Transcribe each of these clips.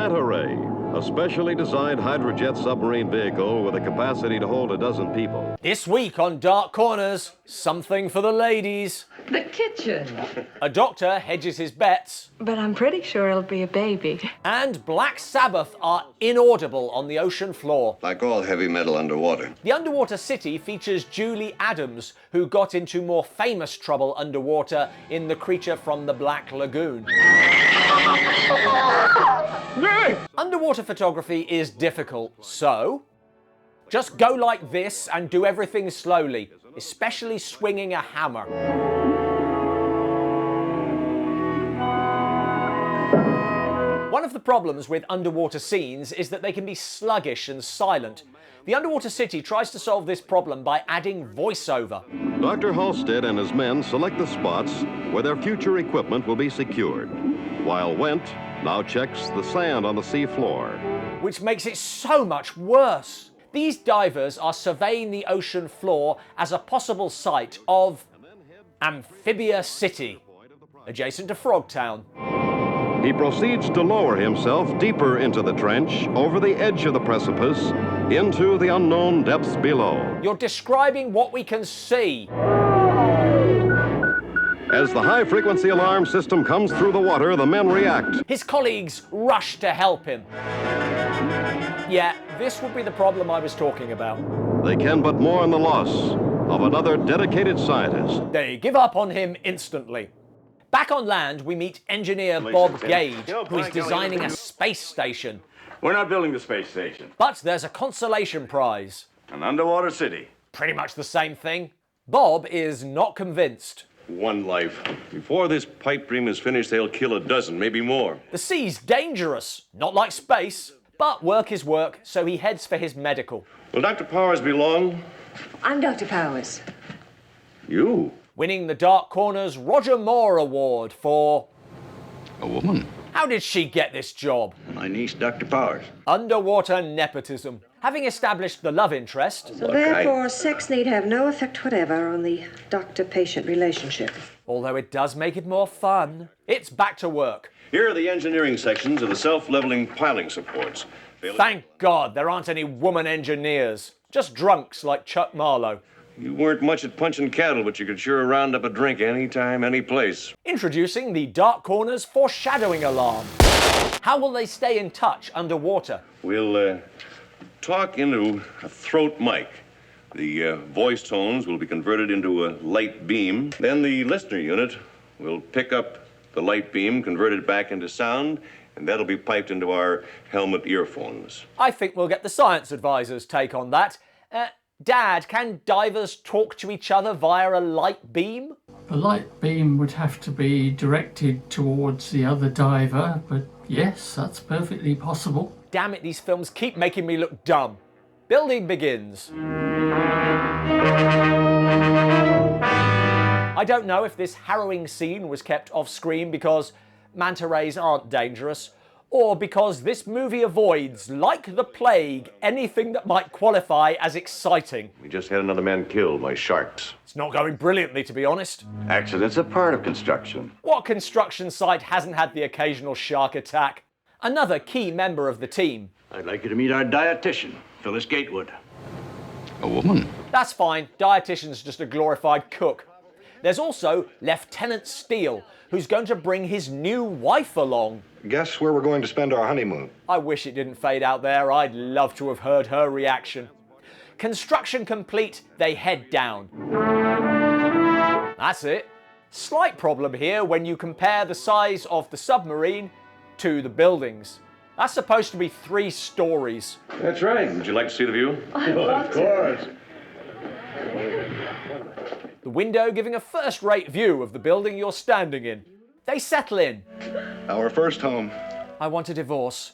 Manta Ray, a specially designed hydrojet submarine vehicle with a capacity to hold 12 people. This week on Dark Corners, something for the ladies. The kitchen. A doctor hedges his bets. But I'm pretty sure it'll be a baby. And Black Sabbath are inaudible on the ocean floor. Like all heavy metal underwater. The underwater city features Julie Adams, who got into more famous trouble underwater in The Creature from the Black Lagoon. Underwater photography is difficult, so just go like this and do everything slowly, especially swinging a hammer. One of the problems with underwater scenes is that they can be sluggish and silent. The underwater city tries to solve this problem by adding voiceover. Dr. Halstead and his men select the spots where their future equipment will be secured, while Went now checks the sand on the sea floor. Which makes it so much worse. These divers are surveying the ocean floor as a possible site of Amphibia City, adjacent to Frogtown. He proceeds to lower himself deeper into the trench, over the edge of the precipice, into the unknown depths below. You're describing what we can see. As the high-frequency alarm system comes through the water, the men react. His colleagues rush to help him. Yeah, this would be the problem I was talking about. They can but mourn the loss of another dedicated scientist. They give up on him instantly. Back on land, we meet engineer Bob Gage, who is designing a space station. We're not building the space station. But there's a consolation prize. An underwater city. Pretty much the same thing. Bob is not convinced. One life. Before this pipe dream is finished, they'll kill 12, maybe more. The sea's dangerous, not like space. But work is work, so he heads for his medical. Will Dr. Powers be long? I'm Dr. Powers. You? Winning the Dark Corners Roger Moore Award for... A woman? How did she get this job? My niece, Dr. Powers. Underwater nepotism. Having established the love interest... So therefore, sex need have no effect whatever on the doctor-patient relationship. Although it does make it more fun. It's back to work. Here are the engineering sections of the self-leveling piling supports. Thank God there aren't any woman engineers. Just drunks like Chuck Marlowe. You weren't much at punching cattle, but you could sure round up a drink anytime, any place. Introducing the Dark Corners foreshadowing alarm. How will they stay in touch underwater? We'll talk into a throat mic. The voice tones will be converted into a light beam. Then the listener unit will pick up the light beam, convert it back into sound, and that'll be piped into our helmet earphones. I think we'll get the science advisor's take on that. Dad, can divers talk to each other via a light beam? The light beam would have to be directed towards the other diver, but yes, that's perfectly possible. Damn it, these films keep making me look dumb. Building begins. I don't know if this harrowing scene was kept off screen because manta rays aren't dangerous, or because this movie avoids, like the plague, anything that might qualify as exciting. We just had another man killed by sharks. It's not going brilliantly, to be honest. Accidents are part of construction. What construction site hasn't had the occasional shark attack? Another key member of the team. I'd like you to meet our dietitian, Phyllis Gatewood. A woman? That's fine, dietitian's just a glorified cook. There's also Lieutenant Steele, who's going to bring his new wife along. Guess where we're going to spend our honeymoon? I wish it didn't fade out there. I'd love to have heard her reaction. Construction complete, they head down. That's it. Slight problem here when you compare the size of the submarine to the buildings. That's supposed to be 3 stories. That's right. Would you like to see the view? Of course. The window giving a first-rate view of the building you're standing in. They settle in. Our first home. I want a divorce.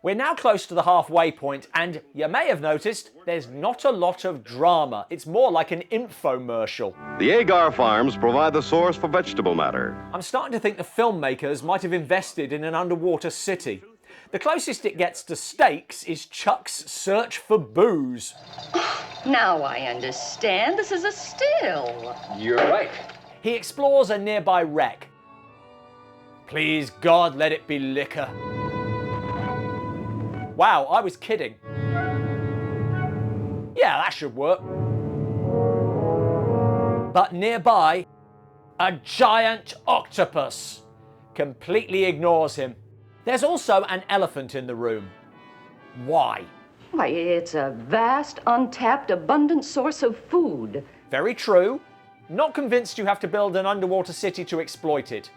We're now close to the halfway point, and you may have noticed there's not a lot of drama. It's more like an infomercial. The agar farms provide the source for vegetable matter. I'm starting to think the filmmakers might have invested in an underwater city. The closest it gets to stakes is Chuck's search for booze. Now I understand. This is a still. You're right. He explores a nearby wreck. Please, God, let it be liquor. Wow, I was kidding. Yeah, that should work. But nearby, a giant octopus completely ignores him. There's also an elephant in the room. Why? Why, it's a vast, untapped, abundant source of food. Very true. Not convinced you have to build an underwater city to exploit it.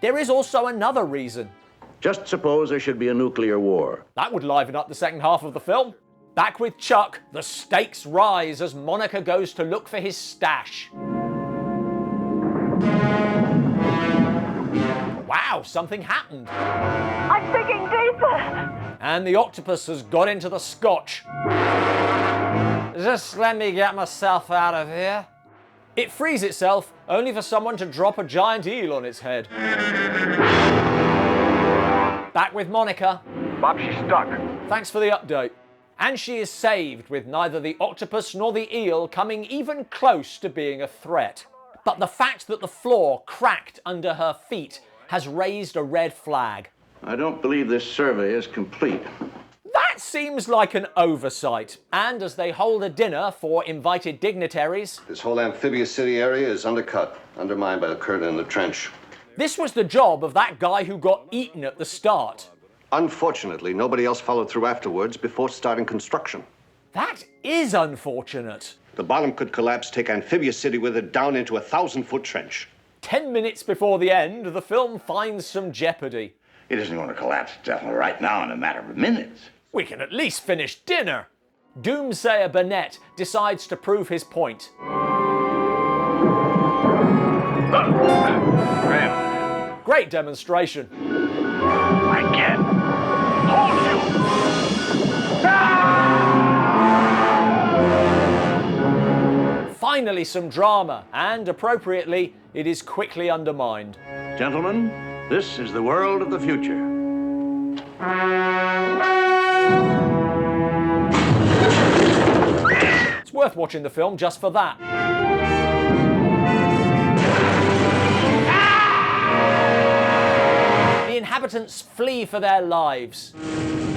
There is also another reason. Just suppose there should be a nuclear war. That would liven up the second half of the film. Back with Chuck, the stakes rise as Monica goes to look for his stash. Wow, something happened. I'm sinking deeper. And the octopus has got into the scotch. Just let me get myself out of here. It frees itself, only for someone to drop a giant eel on its head. Back with Monica. Bob, she's stuck. Thanks for the update. And she is saved, with neither the octopus nor the eel coming even close to being a threat. But the fact that the floor cracked under her feet has raised a red flag. I don't believe this survey is complete. That seems like an oversight. And as they hold a dinner for invited dignitaries... This whole amphibious city area is undercut, undermined by the curtain in the trench. This was the job of that guy who got eaten at the start. Unfortunately, nobody else followed through afterwards before starting construction. That is unfortunate. The bottom could collapse, take amphibious city with it down into a 1,000-foot trench. 10 minutes before the end, the film finds some jeopardy. It isn't going to collapse right now in a matter of minutes. We can at least finish dinner. Doomsayer Burnett decides to prove his point. Graham. Great demonstration. I can't hold you. Finally some drama, and appropriately, it is quickly undermined. Gentlemen, this is the world of the future. It's worth watching the film just for that. The inhabitants flee for their lives.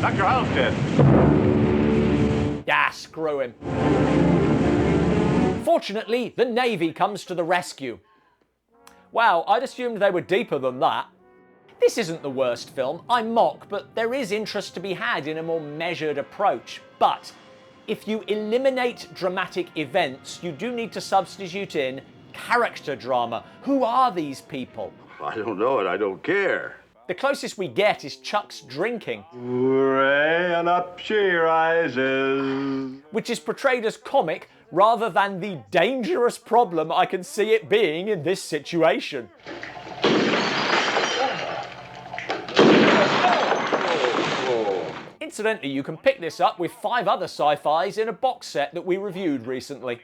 Dr. Halstead. Ah, screw him. Fortunately, the Navy comes to the rescue. Wow, I'd assumed they were deeper than that. This isn't the worst film, I mock, but there is interest to be had in a more measured approach. But if you eliminate dramatic events, you do need to substitute in character drama. Who are these people? I don't know it, I don't care. The closest we get is Chuck's drinking. Hooray, and up she rises. Which is portrayed as comic rather than the dangerous problem I can see it being in this situation. Incidentally, you can pick this up with 5 other sci-fis in a box set that we reviewed recently.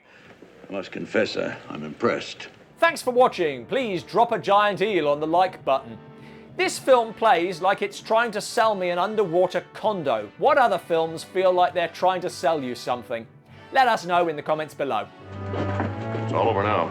I must confess, I'm impressed. Thanks for watching. Please drop a giant eel on the like button. This film plays like it's trying to sell me an underwater condo. What other films feel like they're trying to sell you something? Let us know in the comments below. It's all over now.